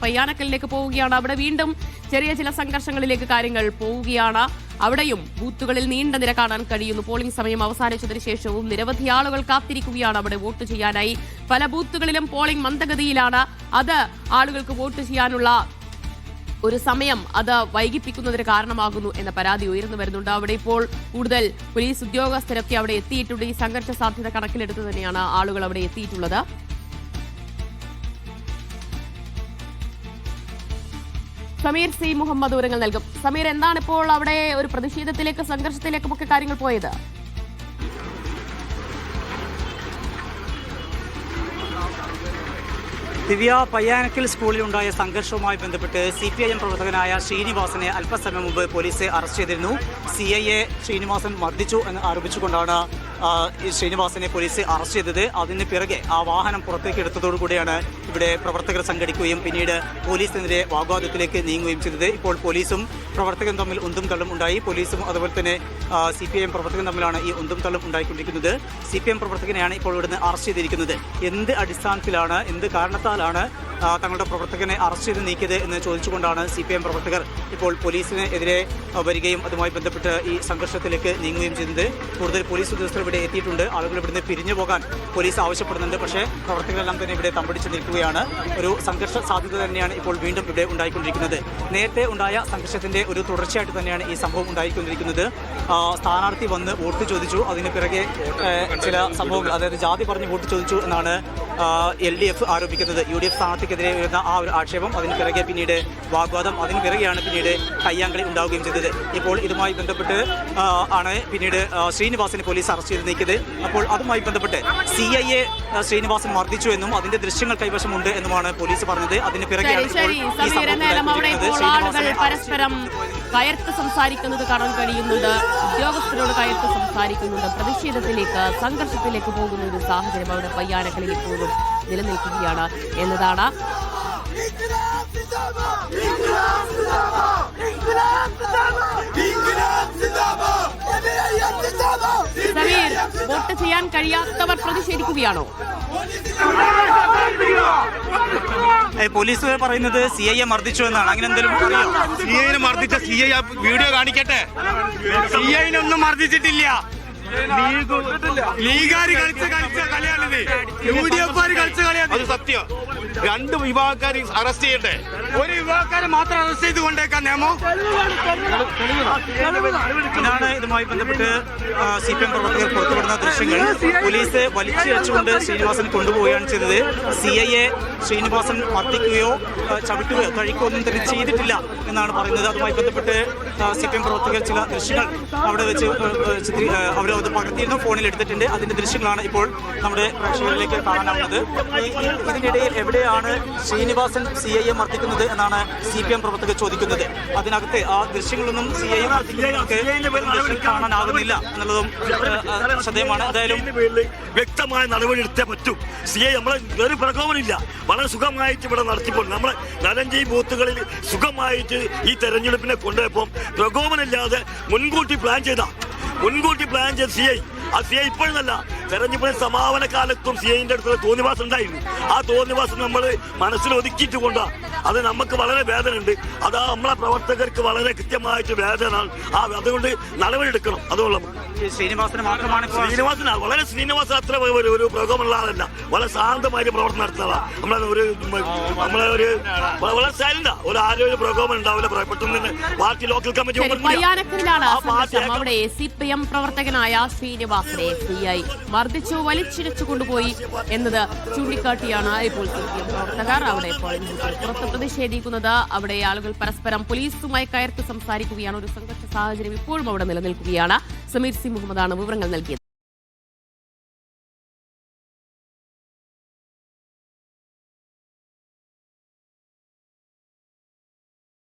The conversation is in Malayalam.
പയ്യാനക്കലിലേക്ക് പോവുകയാണ്. അവിടെ വീണ്ടും ചെറിയ ചില സംഘർഷങ്ങളിലേക്ക് കാര്യങ്ങൾ പോവുകയാണ്. അവിടെയും ബൂത്തുകളിൽ നീണ്ട നിര കാണാൻ കഴിയുന്നു. പോളിംഗ് സമയം അവസാനിച്ചതിന് ശേഷവും നിരവധി ആളുകൾ കാത്തിരിക്കുകയാണ് അവിടെ വോട്ട് ചെയ്യാനായി. പല ബൂത്തുകളിലും പോളിംഗ് മന്ദഗതിയിലാണ്. അത് ആളുകൾക്ക് വോട്ട് ചെയ്യാനുള്ള ഒരു സമയം അത് വൈകിപ്പിക്കുന്നതിന് കാരണമാകുന്നു എന്ന പരാതി ഉയർന്നു വരുന്നുണ്ട്. അവിടെ ഇപ്പോൾ കൂടുതൽ പോലീസ് ഉദ്യോഗസ്ഥരൊക്കെ അവിടെ എത്തിയിട്ടുണ്ട്. ഈ സംഘർഷ സാധ്യത കണക്കിലെടുത്ത് തന്നെയാണ് ആളുകൾ അവിടെ എത്തിയിട്ടുള്ളത്. സമീർ സി മുഹമ്മദ് വിവരങ്ങൾ നൽകും. സമീർ, എന്താണ് ഇപ്പോൾ അവിടെ ഒരു പ്രതിഷേധത്തിലേക്ക് സംഘർഷത്തിലേക്കുമൊക്കെ കാര്യങ്ങൾ പോയത്? ദിവ്യ, പയ്യാനക്കൽ സ്കൂളിലുണ്ടായ സംഘർഷവുമായി ബന്ധപ്പെട്ട് CPIM പ്രവർത്തകനായ ശ്രീനിവാസനെ അല്പസമയം മുമ്പ് പോലീസ് അറസ്റ്റ് ചെയ്തിരുന്നു. CIA ശ്രീനിവാസൻ മർദ്ദിച്ചു എന്ന് ആരോപിച്ചുകൊണ്ടാണ് ശ്രീനിവാസനെ പോലീസ് അറസ്റ്റ് ചെയ്തത്. അതിന് പിറകെ ആ വാഹനം പുറത്തേക്ക് എടുത്തതോടുകൂടിയാണ് ഇവിടെ പ്രവർത്തകർ സംഘടിക്കുകയും പിന്നീട് പോലീസിനെതിരെ വാഗ്വാദത്തിലേക്ക് നീങ്ങുകയും ചെയ്തത്. ഇപ്പോൾ പോലീസും പ്രവർത്തകരും തമ്മിൽ ഉന്തും തള്ളും ഉണ്ടായി. പോലീസും അതുപോലെ തന്നെ CPIM പ്രവർത്തകരും തമ്മിലാണ് ഈ ഉന്തും തള്ളും ഉണ്ടായിക്കൊണ്ടിരിക്കുന്നത്. CPIM പ്രവർത്തകനെയാണ് ഇപ്പോൾ ഇവിടുന്ന് അറസ്റ്റ് ചെയ്തിരിക്കുന്നത്. എന്ത് അടിസ്ഥാനത്തിലാണ്, എന്ത് കാരണത്താലാണ് തങ്ങളുടെ പ്രവർത്തകനെ അറസ്റ്റ് ചെയ്ത് നീക്കിയത് എന്ന് ചോദിച്ചുകൊണ്ടാണ് CPIM പ്രവർത്തകർ ഇപ്പോൾ പോലീസിനെതിരെ വരികയും അതുമായി ബന്ധപ്പെട്ട് ഈ സംഘർഷത്തിലേക്ക് നീങ്ങുകയും ചെയ്യുന്നത്. കൂടുതൽ പോലീസ് ഉദ്യോഗസ്ഥർ ഇവിടെ എത്തിയിട്ടുണ്ട്. ആളുകൾ ഇവിടുന്ന് പിരിഞ്ഞു പോകാൻ പോലീസ് ആവശ്യപ്പെടുന്നുണ്ട്. പക്ഷേ പ്രവർത്തകരെല്ലാം തന്നെ ഇവിടെ തമ്പടിച്ച് നിൽക്കുകയാണ്. ഒരു സംഘർഷ സാധ്യത തന്നെയാണ് ഇപ്പോൾ വീണ്ടും ഇവിടെ ഉണ്ടായിക്കൊണ്ടിരിക്കുന്നത്. നേരത്തെ ഉണ്ടായ സംഘർഷത്തിന്റെ ഒരു തുടർച്ചയായിട്ട് തന്നെയാണ് ഈ സംഭവം ഉണ്ടായിക്കൊണ്ടിരിക്കുന്നത്. സ്ഥാനാർത്ഥി വന്ന് വോട്ട് ചോദിച്ചു. അതിന് പിറകെ ചില സംഭവങ്ങൾ, അതായത് ജാതി പറഞ്ഞ് വോട്ട് ചോദിച്ചു എന്നാണ് LDF ആരോപിക്കുന്നത്. UDF സ്ഥാനാർത്ഥിക്കെതിരെ വരുന്ന ആ ഒരു ആക്ഷേപം, അതിന് പിറകെ പിന്നീട് വാഗ്വാദം, അതിന് പിറകെയാണ് പിന്നീട് കയ്യാങ്കളി ഉണ്ടാവുകയും ചെയ്തത്. ഇപ്പോൾ ഇതുമായി ബന്ധപ്പെട്ട് ആണ് പിന്നീട് ശ്രീനിവാസനെ പോലീസ് അറസ്റ്റ് ചെയ്ത് നീക്കിയത്. അപ്പോൾ അതുമായി ബന്ധപ്പെട്ട് CIA ശ്രീനിവാസൻ മർദ്ദിച്ചു എന്നും അതിന്റെ ദൃശ്യങ്ങൾ കൈവശമുണ്ട് എന്നുമാണ് പോലീസ് പറഞ്ഞത്. അതിന് പിറകെയാണ് പരസ്പരം കയർത്ത് സംസാരിക്കുന്നത് കാണാൻ കഴിയുന്നുണ്ട്. ഉദ്യോഗസ്ഥരോട് കയർത്ത് സംസാരിക്കുന്നുണ്ട്. പ്രതിഷേധത്തിലേക്ക്, സംഘർഷത്തിലേക്ക് പോകുന്ന ഒരു സാഹചര്യം അവിടെ പയ്യാനക്കളിൽ ഇപ്പോഴും നിലനിൽക്കുകയാണ് എന്നതാണ്. സമീർ, വോട്ട് ചെയ്യാൻ കഴിയാത്തവർ പ്രതിഷേധിക്കുകയാണോ? പോലീസ് പറയുന്നത് CIA മർദ്ദിച്ചു എന്നാണ്. അങ്ങനെ എന്തെങ്കിലും CIA മർദ്ദിച്ച CI വീഡിയോ കാണിക്കട്ടെ. CIA ഒന്നും മർദ്ദിച്ചിട്ടില്ല. ലീഗാര് കളിച്ച കളിയാണിത്. UDF കളിച്ച കളിയാണ്. അത് സത്യം. രണ്ട് വിഭാഗക്കാരെ അറസ്റ്റ് ചെയ്യട്ടെ. ഒരു വിഭാഗക്കാരെ മാത്രം അറസ്റ്റ് ചെയ്ത് കൊണ്ടേക്കാൻ നിയമം. ഇതാണ് ഇതുമായി ബന്ധപ്പെട്ട് CPIM പ്രവർത്തകർ പുറത്തുവിടുന്ന ദൃശ്യങ്ങൾ. പോലീസ് വലിച്ചു വെച്ചുകൊണ്ട് ശ്രീനിവാസൻ കൊണ്ടുപോവുകയാണ് ചെയ്തത്. CIA ശ്രീനിവാസൻ മർദ്ദിക്കുകയോ ചവിട്ടുകയോ കഴിക്കുകയോ ഒന്നും തന്നെ ചെയ്തിട്ടില്ല എന്നാണ് പറയുന്നത്. അതുമായി ബന്ധപ്പെട്ട് CPIM പ്രവർത്തകർ ചില ദൃശ്യങ്ങൾ അവിടെ വെച്ച് അവരത് പകർത്തിയിരുന്നു, ഫോണിൽ എടുത്തിട്ടുണ്ട്. അതിന്റെ ദൃശ്യങ്ങളാണ് ഇപ്പോൾ നമ്മുടെ പ്രേക്ഷകരിലേക്ക് കാണാനാവുന്നത്. ഇതിനിടയിൽ എവിടെയാണ് ശ്രീനിവാസൻ CIA മർദ്ദിക്കുന്നത് എന്നാണ് CPIM പ്രവർത്തകർ ചോദിക്കുന്നത്. അതിനകത്ത് ആ ദൃശ്യങ്ങളൊന്നും CIA മർദ്ദിക്കുന്നത് കാണാനാകുന്നില്ല എന്നുള്ളതും ശ്രദ്ധേയമാണ്. എന്തായാലും വ്യക്തമായ നടപടി എടുത്തേ പറ്റും. CIA നമ്മളെ ഒരു പ്രകോപനമില്ല, വളരെ സുഖമായിട്ട് ഇവിടെ നടത്തിപ്പോൾ നമ്മളെ 45 ബൂത്തുകളിൽ സുഖമായിട്ട് ഈ തെരഞ്ഞെടുപ്പിനെ കൊണ്ടുപോയപ്പോൾ പ്രകോപനമില്ലാതെ മുൻകൂട്ടി പ്ലാൻ ചെയ്ത CI, ആ CI ഇപ്പോഴല്ല, തെരഞ്ഞെടുപ്പിന് സമാപന കാലത്തും CIന്റെ അടുത്തുള്ള തോന്നിവാസം ഉണ്ടായിരുന്നു. ആ തോന്നിവാസം നമ്മൾ മനസ്സിൽ ഒതുക്കിയിട്ട് കൊണ്ടാ. അത് നമുക്ക് വളരെ വേദന ഉണ്ട്. അത് നമ്മളെ പ്രവർത്തകർക്ക് വളരെ കൃത്യമായിട്ട് വേദന. അതുകൊണ്ട് നടപടിയെടുക്കണം. അതുകൊണ്ട് ശ്രീനിവാസന് മാത്രമാണ് ശ്രീനിവാസൻ അത്ര ഒരു പ്രകോപനമുള്ള ആളല്ല. വളരെ ശാന്തമായിട്ട് പ്രവർത്തനം നടത്തുന്നതാണ്. നമ്മളെ ഒരു വളരെ സൈലന്റാ. ഒരു ആരോഗ്യ പ്രകോപനം ഉണ്ടാവില്ല. പെട്ടെന്ന് തന്നെ പാർട്ടി ലോക്കൽ കമ്മിറ്റി CPIM പ്രവർത്തകനായ ശ്രീനിവാസനെ CI മർദ്ദിച്ചു, വലിച്ചിഴച്ചു കൊണ്ടുപോയി എന്നത് ചൂണ്ടിക്കാട്ടിയാണ് ഇപ്പോൾ CPIM പ്രവർത്തകർ അവിടെ പുറത്ത് പ്രതിഷേധിക്കുന്നത്. അവിടെ ആളുകൾ പരസ്പരം പോലീസുമായി കയർത്ത് സംസാരിക്കുകയാണ്. ഒരു സംഘർഷ സാഹചര്യം ഇപ്പോഴും അവിടെ നിലനിൽക്കുകയാണ്. സമീർ സി മുഹമ്മദാണ് വിവരങ്ങൾ നൽകിയത്.